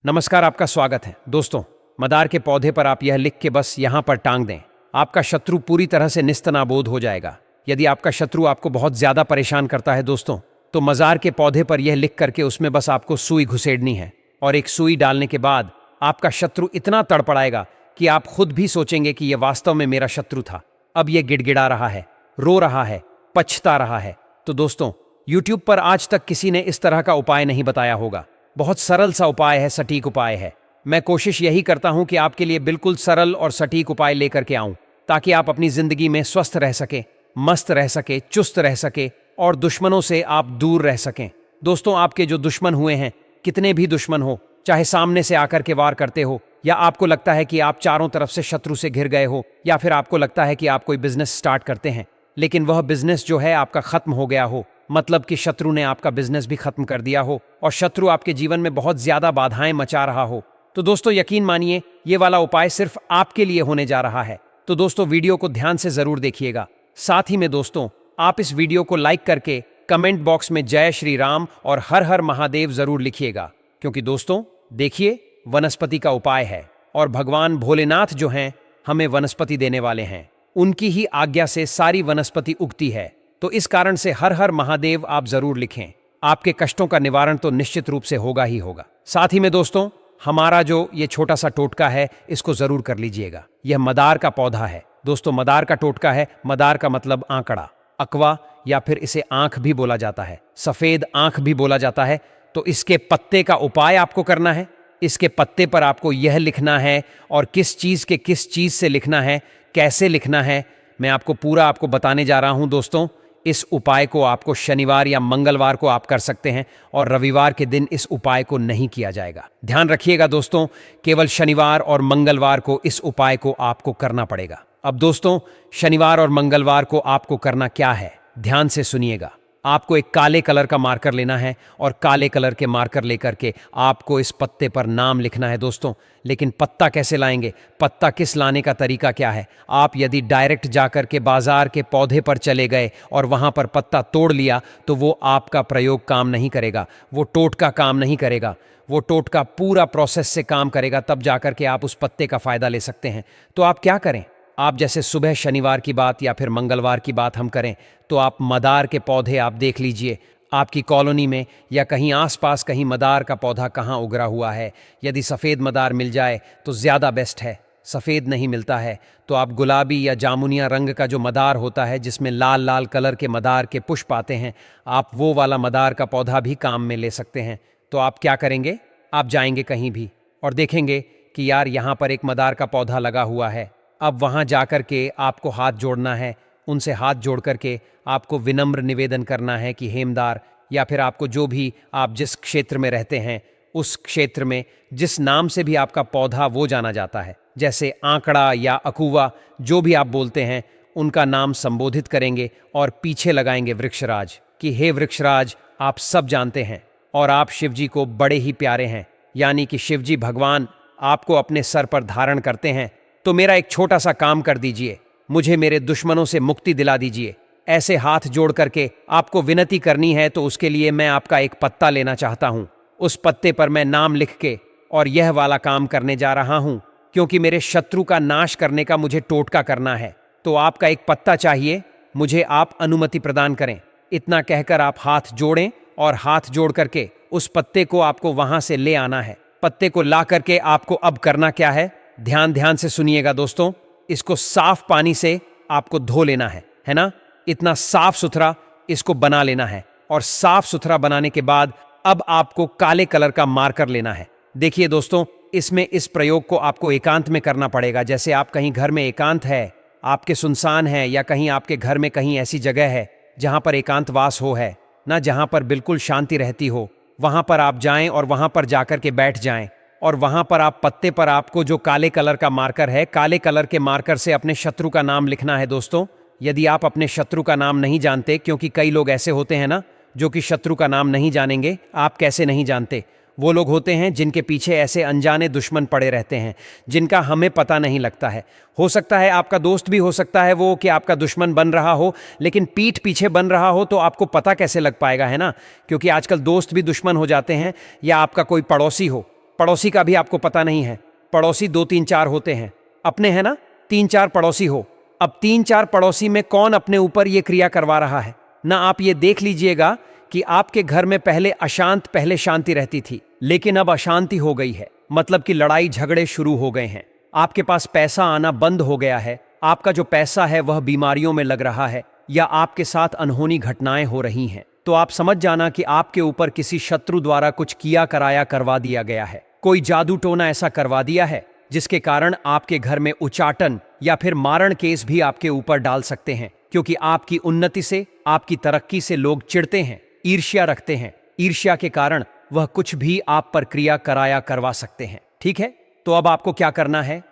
नमस्कार, आपका स्वागत है। दोस्तों, मदार के पौधे पर आप यह लिख के बस यहाँ पर टांग दें, आपका शत्रु पूरी तरह से निस्तनाबूद हो जाएगा। यदि आपका शत्रु आपको बहुत ज्यादा परेशान करता है दोस्तों, तो मजार के पौधे पर यह लिख करके उसमें बस आपको सुई घुसेड़नी है और एक सुई डालने के बाद आपका शत्रु इतना तड़पड़ाएगा कि आप खुद भी सोचेंगे कि यह वास्तव में मेरा शत्रु था। अब यह गिड़गिड़ा रहा है, रो रहा है, पछता रहा है। तो दोस्तों, यूट्यूब पर आज तक किसी ने इस तरह का उपाय नहीं बताया होगा। बहुत सरल सा उपाय है, सटीक उपाय है। मैं कोशिश यही करता हूं कि आपके लिए बिल्कुल सरल और सटीक उपाय लेकर के आऊं, ताकि आप अपनी जिंदगी में स्वस्थ रह सके, मस्त रह सके, चुस्त रह सके और दुश्मनों से आप दूर रह सकें। दोस्तों, आपके जो दुश्मन हुए हैं, कितने भी दुश्मन हो, चाहे सामने से आकर के वार करते हो, या आपको लगता है कि आप चारों तरफ से शत्रु से घिर गए हो, या फिर आपको लगता है कि आप कोई बिजनेस स्टार्ट करते हैं लेकिन वह बिजनेस जो है आपका खत्म हो गया हो, मतलब कि शत्रु ने आपका बिजनेस भी खत्म कर दिया हो और शत्रु आपके जीवन में बहुत ज्यादा बाधाएं मचा रहा हो, तो दोस्तों यकीन मानिए ये वाला उपाय सिर्फ आपके लिए होने जा रहा है। तो दोस्तों, वीडियो को ध्यान से जरूर देखिएगा। साथ ही में दोस्तों, आप इस वीडियो को लाइक करके कमेंट बॉक्स में जय श्री राम और हर हर महादेव जरूर लिखिएगा, क्योंकि दोस्तों देखिए, वनस्पति का उपाय है और भगवान भोलेनाथ जो हैं हमें वनस्पति देने वाले हैं। उनकी ही आज्ञा से सारी वनस्पति उगती है, तो इस कारण से हर हर महादेव आप जरूर लिखें। आपके कष्टों का निवारण तो निश्चित रूप से होगा ही होगा। साथ ही में दोस्तों, हमारा जो ये छोटा सा टोटका है, इसको जरूर कर लीजिएगा। यह मदार का पौधा है दोस्तों, मदार का टोटका है। मदार का मतलब आंकड़ा, अकवा, या फिर इसे आंख भी बोला जाता है, सफेद आंख भी बोला जाता है। तो इसके पत्ते का उपाय आपको करना है। इसके पत्ते पर आपको यह लिखना है, और किस चीज से लिखना है, कैसे लिखना है, मैं आपको पूरा बताने जा रहा हूं दोस्तों। इस उपाय को आपको शनिवार या मंगलवार को आप कर सकते हैं और रविवार के दिन इस उपाय को नहीं किया जाएगा। ध्यान रखिएगा दोस्तों, केवल शनिवार और मंगलवार को इस उपाय को आपको करना पड़ेगा। अब दोस्तों, शनिवार और मंगलवार को आपको करना क्या है, ध्यान से सुनिएगा। आपको एक काले कलर का मार्कर लेना है और काले कलर के मार्कर लेकर के आपको इस पत्ते पर नाम लिखना है दोस्तों। लेकिन पत्ता कैसे लाएंगे, पत्ता किस लाने का तरीका क्या है? आप यदि डायरेक्ट जाकर के बाजार के पौधे पर चले गए और वहां पर पत्ता तोड़ लिया, तो वो आपका प्रयोग काम नहीं करेगा, वो टोटका काम नहीं करेगा। वो टोटका पूरा प्रोसेस से काम करेगा, तब जाकर के आप उस पत्ते का फायदा ले सकते हैं। तो आप क्या करें, आप जैसे सुबह शनिवार की बात या फिर मंगलवार की बात हम करें, तो आप मदार के पौधे आप देख लीजिए आपकी कॉलोनी में या कहीं आसपास कहीं मदार का पौधा कहाँ उगरा हुआ है। यदि सफ़ेद मदार मिल जाए तो ज़्यादा बेस्ट है। सफ़ेद नहीं मिलता है तो आप गुलाबी या जामुनिया रंग का जो मदार होता है, जिसमें लाल लाल कलर के मदार के पुष्प आते हैं, आप वो वाला मदार का पौधा भी काम में ले सकते हैं। तो आप क्या करेंगे, आप जाएंगे कहीं भी और देखेंगे कि यार यहाँ पर एक मदार का पौधा लगा हुआ है। अब वहाँ जाकर के आपको हाथ जोड़ना है, उनसे हाथ जोड़ करके आपको विनम्र निवेदन करना है कि हेमदार, या फिर आपको जो भी आप जिस क्षेत्र में रहते हैं उस क्षेत्र में जिस नाम से भी आपका पौधा वो जाना जाता है, जैसे आंकड़ा या अकूवा, जो भी आप बोलते हैं उनका नाम संबोधित करेंगे और पीछे लगाएंगे वृक्षराज कि हे वृक्षराज, आप सब जानते हैं और आप शिवजी को बड़े ही प्यारे हैं, यानी कि शिवजी भगवान आपको अपने सर पर धारण करते हैं। तो मेरा एक छोटा सा काम कर दीजिए, मुझे मेरे दुश्मनों से मुक्ति दिला दीजिए। ऐसे हाथ जोड़ करके आपको विनती करनी है, तो उसके लिए मैं आपका एक पत्ता लेना चाहता हूं। उस पत्ते पर मैं नाम लिख के और यह वाला काम करने जा रहा हूं, क्योंकि मेरे शत्रु का नाश करने का मुझे टोटका करना है। तो आपका एक पत्ता चाहिए, मुझे आप अनुमति प्रदान करें। इतना कहकर आप हाथ जोड़ें और हाथ जोड़ करके उस पत्ते को आपको वहां से ले आना है। पत्ते को ला करके आपको अब करना क्या है, ध्यान से सुनिएगा दोस्तों। इसको साफ पानी से आपको धो लेना है ना। इतना साफ सुथरा इसको बना लेना है, और साफ सुथरा बनाने के बाद अब आपको काले कलर का मार्कर लेना है। देखिए दोस्तों, इसमें इस प्रयोग को आपको एकांत में करना पड़ेगा। जैसे आप कहीं घर में एकांत है, आपके सुनसान है, या कहीं आपके घर में कहीं ऐसी जगह है जहां पर एकांतवास हो है ना, जहां पर बिल्कुल शांति रहती हो, वहां पर आप जाएं और वहां पर जाकर के बैठ जाएं। और वहां पर आप पत्ते पर आपको जो काले कलर का मार्कर है, काले कलर के मार्कर से अपने शत्रु का नाम लिखना है दोस्तों। यदि आप अपने शत्रु का नाम नहीं जानते, क्योंकि कई लोग ऐसे होते हैं ना जो कि शत्रु का नाम नहीं जानेंगे। आप कैसे नहीं जानते? वो लोग होते हैं जिनके पीछे ऐसे अनजाने दुश्मन पड़े रहते हैं, जिनका हमें पता नहीं लगता है। हो सकता है आपका दोस्त भी हो सकता है वो कि आपका दुश्मन बन रहा हो, लेकिन पीठ पीछे बन रहा हो, तो आपको पता कैसे लग पाएगा, है ना। क्योंकि आजकल दोस्त भी दुश्मन हो जाते हैं, या आपका कोई पड़ोसी हो पड़ोसी का भी आपको पता नहीं है। पड़ोसी 2 3 4 होते हैं, अपने हैं ना, 3 4 पड़ोसी हो। अब 3 4 पड़ोसी में कौन अपने ऊपर ये क्रिया करवा रहा है ना। आप ये देख लीजिएगा कि आपके घर में पहले शांति रहती थी, लेकिन अब अशांति हो गई है। मतलब कि लड़ाई झगड़े शुरू हो गए हैं। आपके पास पैसा आना बंद हो गया है। आपका जो पैसा है वह बीमारियों में लग रहा है, या आपके साथ अनहोनी घटनाएं हो रही हैं। तो आप समझ जाना कि आपके ऊपर किसी शत्रु द्वारा कुछ किया कराया करवा दिया गया है। कोई जादू टोना ऐसा करवा दिया है जिसके कारण आपके घर में उचाटन या फिर मारण केस भी आपके ऊपर डाल सकते हैं, क्योंकि आपकी उन्नति से, आपकी तरक्की से लोग चिढ़ते हैं, ईर्ष्या रखते हैं। ईर्ष्या के कारण वह कुछ भी आप पर क्रिया कराया करवा सकते हैं। ठीक है, तो अब आपको क्या करना है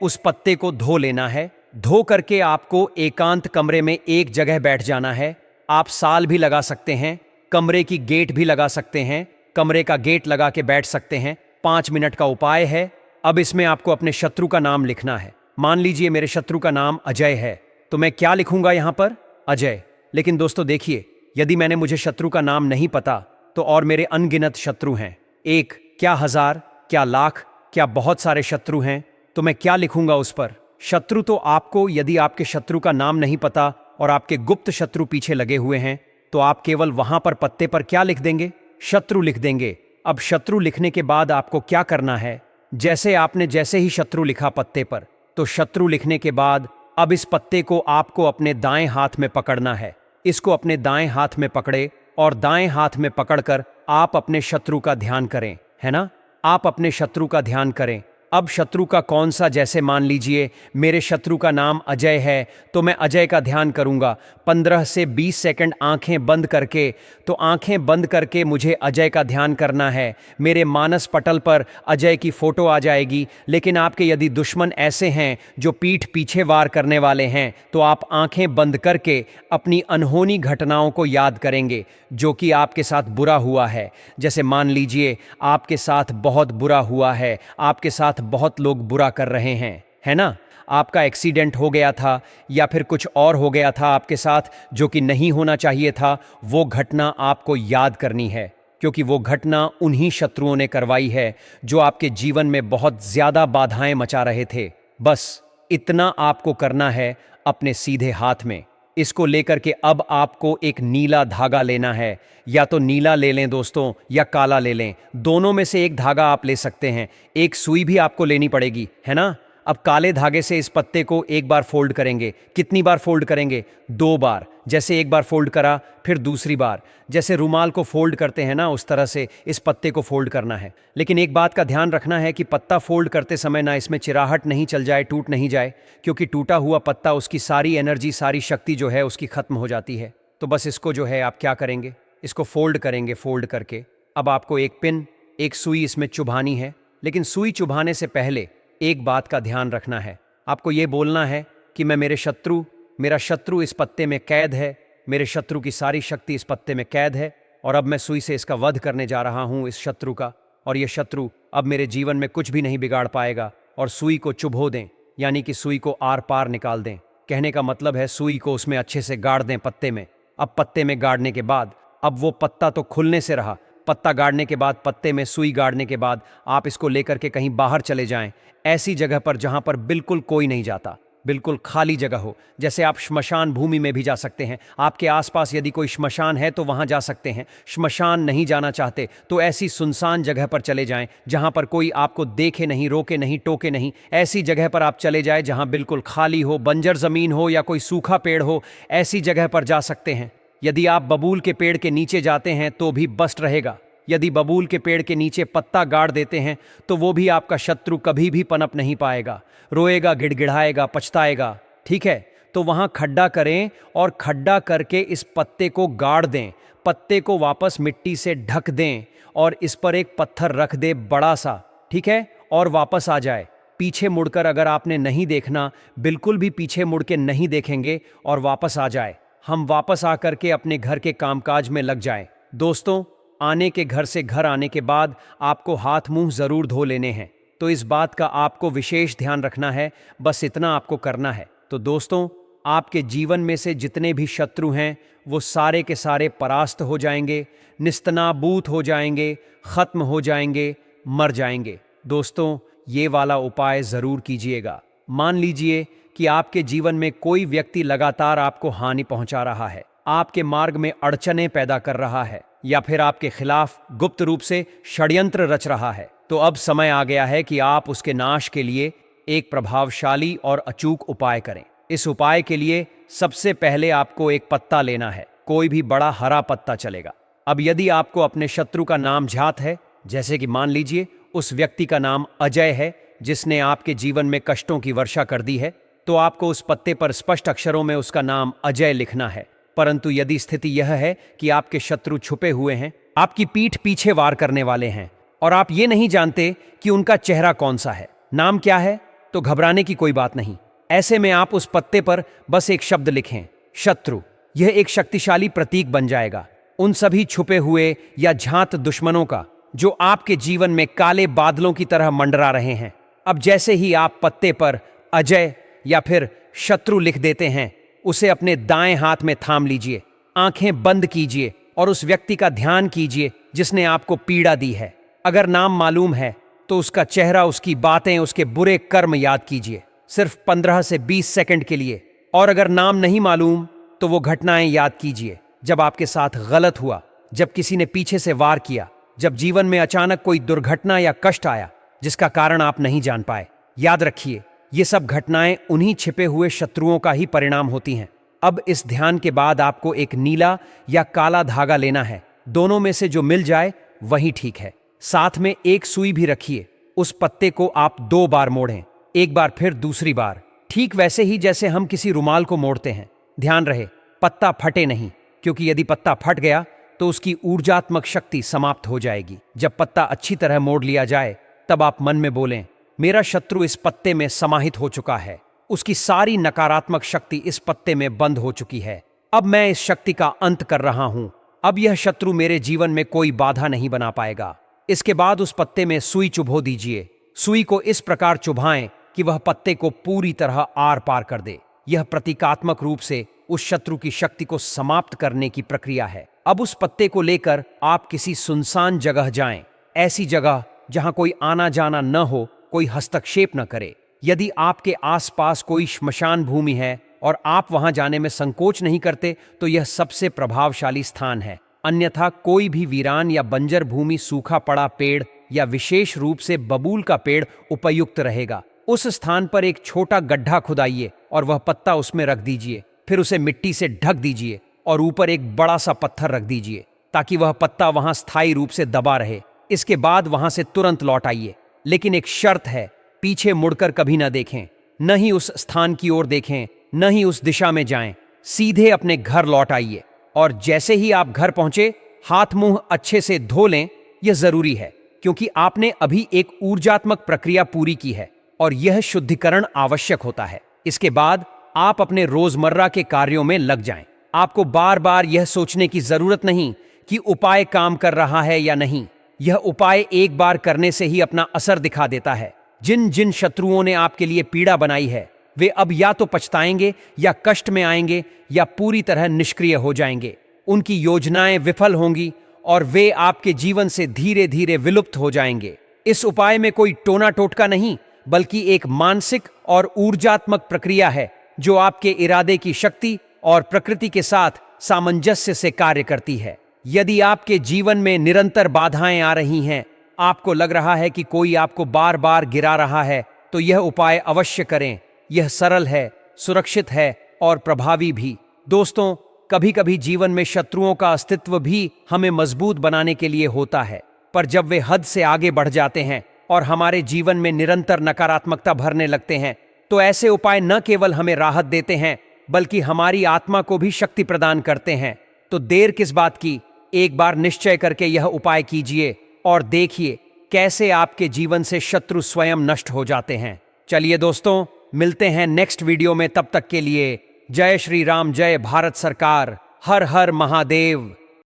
उस पत्ते को धो लेना है। धो करके आपको एकांत कमरे में एक जगह बैठ जाना है। आप साल भी लगा सकते हैं, कमरे की गेट भी लगा सकते हैं, कमरे का गेट लगा के बैठ सकते हैं। 5 मिनट का उपाय है। अब इसमें आपको अपने शत्रु का नाम लिखना है। मान लीजिए मेरे शत्रु का नाम अजय है, तो मैं क्या लिखूंगा यहां पर, अजय। लेकिन दोस्तों देखिए, यदि मैंने मुझे शत्रु का नाम नहीं पता तो और मेरे अनगिनत शत्रु हैं, 1 क्या 1000 क्या लाख क्या बहुत सारे शत्रु हैं, तो मैं क्या लिखूंगा उस पर। शत्रु तो आपको, यदि आपके शत्रु का नाम नहीं पता और आपके गुप्त शत्रु पीछे लगे हुए हैं, तो आप केवल वहां पर पत्ते पर क्या लिख देंगे, शत्रु लिख देंगे। अब शत्रु लिखने के बाद आपको क्या करना है, जैसे ही शत्रु लिखा पत्ते पर, तो शत्रु लिखने के बाद अब इस पत्ते को आपको अपने दाएं हाथ में पकड़ना है। इसको अपने दाएं हाथ में पकड़े और दाएं हाथ में पकड़कर आप अपने शत्रु का ध्यान करें, है ना। आप अपने शत्रु का ध्यान करें। अब शत्रु का कौन सा, जैसे मान लीजिए मेरे शत्रु का नाम अजय है, तो मैं अजय का ध्यान करूंगा 15 से 20 सेकंड आंखें बंद करके। तो आंखें बंद करके मुझे अजय का ध्यान करना है। मेरे मानस पटल पर अजय की फोटो आ जाएगी। लेकिन आपके यदि दुश्मन ऐसे हैं जो पीठ पीछे वार करने वाले हैं, तो आप आंखें बंद करके अपनी अनहोनी घटनाओं को याद करेंगे जो कि आपके साथ बुरा हुआ है। जैसे मान लीजिए आपके साथ बहुत बुरा हुआ है, आपके साथ बहुत लोग बुरा कर रहे हैं, है ना। आपका एक्सीडेंट हो गया था या फिर कुछ और हो गया था आपके साथ जो कि नहीं होना चाहिए था। वो घटना आपको याद करनी है, क्योंकि वो घटना उन्हीं शत्रुओं ने करवाई है जो आपके जीवन में बहुत ज्यादा बाधाएं मचा रहे थे। बस इतना आपको करना है अपने सीधे हाथ में। इसको लेकर के अब आपको एक नीला धागा लेना है। या तो नीला ले लें दोस्तों, या काला ले लें। दोनों में से एक धागा आप ले सकते हैं। एक सुई भी आपको लेनी पड़ेगी, है ना। अब काले धागे से इस पत्ते को एक बार फोल्ड करेंगे। कितनी बार फोल्ड करेंगे, 2 बार। जैसे एक बार फोल्ड करा, फिर दूसरी बार। जैसे रुमाल को फोल्ड करते हैं ना, उस तरह से इस पत्ते को फोल्ड करना है। लेकिन एक बात का ध्यान रखना है कि पत्ता फोल्ड करते समय ना इसमें चिराहट नहीं चल जाए, टूट नहीं जाए, क्योंकि टूटा हुआ पत्ता, उसकी सारी एनर्जी, सारी शक्ति जो है उसकी खत्म हो जाती है। तो बस इसको जो है आप क्या करेंगे, इसको फोल्ड करेंगे। फोल्ड करके अब आपको एक पिन, एक सुई इसमें चुभानी है। लेकिन सुई चुभाने से पहले एक बात का ध्यान रखना है। आपको ये बोलना है कि मेरा शत्रु इस पत्ते में कैद है, मेरे शत्रु की सारी शक्ति इस पत्ते में कैद है, और अब मैं सुई से इसका वध करने जा रहा हूं, इस शत्रु का। और ये शत्रु अब मेरे जीवन में कुछ भी नहीं बिगाड़ पाएगा। और सुई को चुभो दें, यानी कि सुई को आर पार निकाल दें। कहने का मतलब है सुई को उसमें अच्छे से गाड़ दें पत्ते में। अब पत्ते में गाड़ने के बाद, अब वो पत्ता तो खुलने से रहा, पत्ता गाड़ने के बाद, पत्ते में सुई गाड़ने के बाद आप इसको लेकर के कहीं बाहर चले जाएं, ऐसी जगह पर जहां पर बिल्कुल कोई नहीं जाता, बिल्कुल खाली जगह हो। जैसे आप श्मशान भूमि में भी जा सकते हैं। आपके आसपास यदि कोई श्मशान है तो वहां जा सकते हैं। श्मशान नहीं जाना चाहते तो ऐसी सुनसान जगह पर चले जाएं जहां पर कोई आपको देखे नहीं, रोके नहीं, टोके नहीं। ऐसी जगह पर आप चले जाएं जहां बिल्कुल खाली हो, बंजर जमीन हो या कोई सूखा पेड़ हो, ऐसी जगह पर जा सकते हैं। यदि आप बबूल के पेड़ के नीचे जाते हैं तो भी बस्ट रहेगा। यदि बबूल के पेड़ के नीचे पत्ता गाड़ देते हैं तो वो भी आपका शत्रु कभी भी पनप नहीं पाएगा, रोएगा, गिड़गिड़ाएगा, पछताएगा। ठीक है, तो वहां खड्डा करें और खड्डा करके इस पत्ते को गाड़ दें। पत्ते को वापस मिट्टी से ढक दें और इस पर एक पत्थर रख दे बड़ा सा, ठीक है, और वापस आ जाए। पीछे मुड़कर अगर आपने नहीं देखना, बिल्कुल भी पीछे मुड़ के नहीं देखेंगे और वापस आ जाए। हम वापस आकर के अपने घर के कामकाज में लग जाएं। दोस्तों, आने के घर से घर आने के बाद आपको हाथ मुंह जरूर धो लेने हैं, तो इस बात का आपको विशेष ध्यान रखना है। बस इतना आपको करना है। तो दोस्तों, आपके जीवन में से जितने भी शत्रु हैं वो सारे के सारे परास्त हो जाएंगे, निस्तनाबूत हो जाएंगे, खत्म हो जाएंगे, मर जाएंगे। दोस्तों, ये वाला उपाय जरूर कीजिएगा। मान लीजिए कि आपके जीवन में कोई व्यक्ति लगातार आपको हानि पहुंचा रहा है, आपके मार्ग में अड़चनें पैदा कर रहा है, या फिर आपके खिलाफ गुप्त रूप से षड्यंत्र रच रहा है, तो अब समय आ गया है कि आप उसके नाश के लिए एक प्रभावशाली और अचूक उपाय करें। इस उपाय के लिए सबसे पहले आपको एक पत्ता लेना है। कोई भी बड़ा हरा पत्ता चलेगा। अब यदि आपको अपने शत्रु का नाम ज्ञात है, जैसे कि मान लीजिए उस व्यक्ति का नाम अजय है जिसने आपके जीवन में कष्टों की वर्षा कर दी है, तो आपको उस पत्ते पर स्पष्ट अक्षरों में उसका नाम अजय लिखना है। परंतु यदि स्थिति यह है कि आपके शत्रु छुपे हुए हैं, आपकी पीठ पीछे वार करने वाले हैं, और आप ये नहीं जानते कि उनका चेहरा कौन सा है, नाम क्या है, तो घबराने की कोई बात नहीं। ऐसे में आप उस पत्ते पर बस एक शब्द लिखें, शत्रु। यह एक शक्तिशाली प्रतीक बन जाएगा उन सभी छुपे हुए या झांत दुश्मनों का जो आपके जीवन में काले बादलों की तरह मंडरा रहे हैं। अब जैसे ही आप पत्ते पर अजय या फिर शत्रु लिख देते हैं, उसे अपने दाएं हाथ में थाम लीजिए, आंखें बंद कीजिए और उस व्यक्ति का ध्यान कीजिए जिसने आपको पीड़ा दी है। अगर नाम मालूम है तो उसका चेहरा, उसकी बातें, उसके बुरे कर्म याद कीजिए, सिर्फ 15 से 20 सेकंड के लिए। और अगर नाम नहीं मालूम तो वो घटनाएं याद कीजिए जब आपके साथ गलत हुआ, जब किसी ने पीछे से वार किया, जब जीवन में अचानक कोई दुर्घटना या कष्ट आया जिसका कारण आप नहीं जान पाए। याद रखिए, ये सब घटनाएं उन्हीं छिपे हुए शत्रुओं का ही परिणाम होती हैं। अब इस ध्यान के बाद आपको एक नीला या काला धागा लेना है। दोनों में से जो मिल जाए वही ठीक है। साथ में एक सुई भी रखिए। उस पत्ते को आप 2 बार मोड़ें, एक बार फिर दूसरी बार, ठीक वैसे ही जैसे हम किसी रुमाल को मोड़ते हैं। ध्यान रहे पत्ता फटे नहीं, क्योंकि यदि पत्ता फट गया तो उसकी ऊर्जात्मक शक्ति समाप्त हो जाएगी। जब पत्ता अच्छी तरह मोड़ लिया जाए तब आप मन में बोलें, मेरा शत्रु इस पत्ते में समाहित हो चुका है, उसकी सारी नकारात्मक शक्ति इस पत्ते में बंद हो चुकी है। अब मैं इस शक्ति का अंत कर रहा हूं। अब यह शत्रु मेरे जीवन में कोई बाधा नहीं बना पाएगा। इसके बाद उस पत्ते में सुई चुभो दीजिए। सुई को इस प्रकार चुभाएं कि वह पत्ते को पूरी तरह आर पार कर दे। यह प्रतीकात्मक रूप से उस शत्रु की शक्ति को समाप्त करने की प्रक्रिया है। अब उस पत्ते को लेकर आप किसी सुनसान जगह जाएं, ऐसी जगह जहां कोई आना जाना न हो, कोई हस्तक्षेप न करे। यदि आपके आसपास कोई श्मशान भूमि है और आप वहां जाने में संकोच नहीं करते, तो यह सबसे प्रभावशाली स्थान है। अन्यथा कोई भी वीरान या बंजर भूमि, सूखा पड़ा पेड़ या विशेष रूप से बबूल का पेड़ उपयुक्त रहेगा। उस स्थान पर एक छोटा गड्ढा खुदाइए और वह पत्ता उसमें रख दीजिए। फिर उसे मिट्टी से ढक दीजिए और ऊपर एक बड़ा सा पत्थर रख दीजिए ताकि वह पत्ता वहां स्थायी रूप से दबा रहे। इसके बाद वहां से तुरंत लौट आइए, लेकिन एक शर्त है, पीछे मुड़कर कभी न देखें, न ही उस स्थान की ओर देखें, न ही उस दिशा में जाएं। सीधे अपने घर लौट आइए और जैसे ही आप घर पहुंचे, हाथ मुंह अच्छे से धो लें। यह जरूरी है क्योंकि आपने अभी एक ऊर्जात्मक प्रक्रिया पूरी की है और यह शुद्धिकरण आवश्यक होता है। इसके बाद आप अपने रोजमर्रा के कार्यों में लग जाएं। आपको बार बार यह सोचने की जरूरत नहीं कि उपाय काम कर रहा है या नहीं। यह उपाय एक बार करने से ही अपना असर दिखा देता है। जिन जिन शत्रुओं ने आपके लिए पीड़ा बनाई है, वे अब या तो पछताएंगे या कष्ट में आएंगे या पूरी तरह निष्क्रिय हो जाएंगे। उनकी योजनाएं विफल होंगी और वे आपके जीवन से धीरे धीरे विलुप्त हो जाएंगे। इस उपाय में कोई टोना टोटका नहीं, बल्कि एक मानसिक और ऊर्जात्मक प्रक्रिया है जो आपके इरादे की शक्ति और प्रकृति के साथ सामंजस्य से कार्य करती है। यदि आपके जीवन में निरंतर बाधाएं आ रही हैं, आपको लग रहा है कि कोई आपको बार बार गिरा रहा है, तो यह उपाय अवश्य करें। यह सरल है, सुरक्षित है और प्रभावी भी। दोस्तों, कभी कभी जीवन में शत्रुओं का अस्तित्व भी हमें मजबूत बनाने के लिए होता है, पर जब वे हद से आगे बढ़ जाते हैं और हमारे जीवन में निरंतर नकारात्मकता भरने लगते हैं, तो ऐसे उपाय न केवल हमें राहत देते हैं, बल्कि हमारी आत्मा को भी शक्ति प्रदान करते हैं। तो देर किस बात की, एक बार निश्चय करके यह उपाय कीजिए और देखिए कैसे आपके जीवन से शत्रु स्वयं नष्ट हो जाते हैं। चलिए दोस्तों, मिलते हैं नेक्स्ट वीडियो में। तब तक के लिए जय श्री राम, जय भारत सरकार, हर हर महादेव।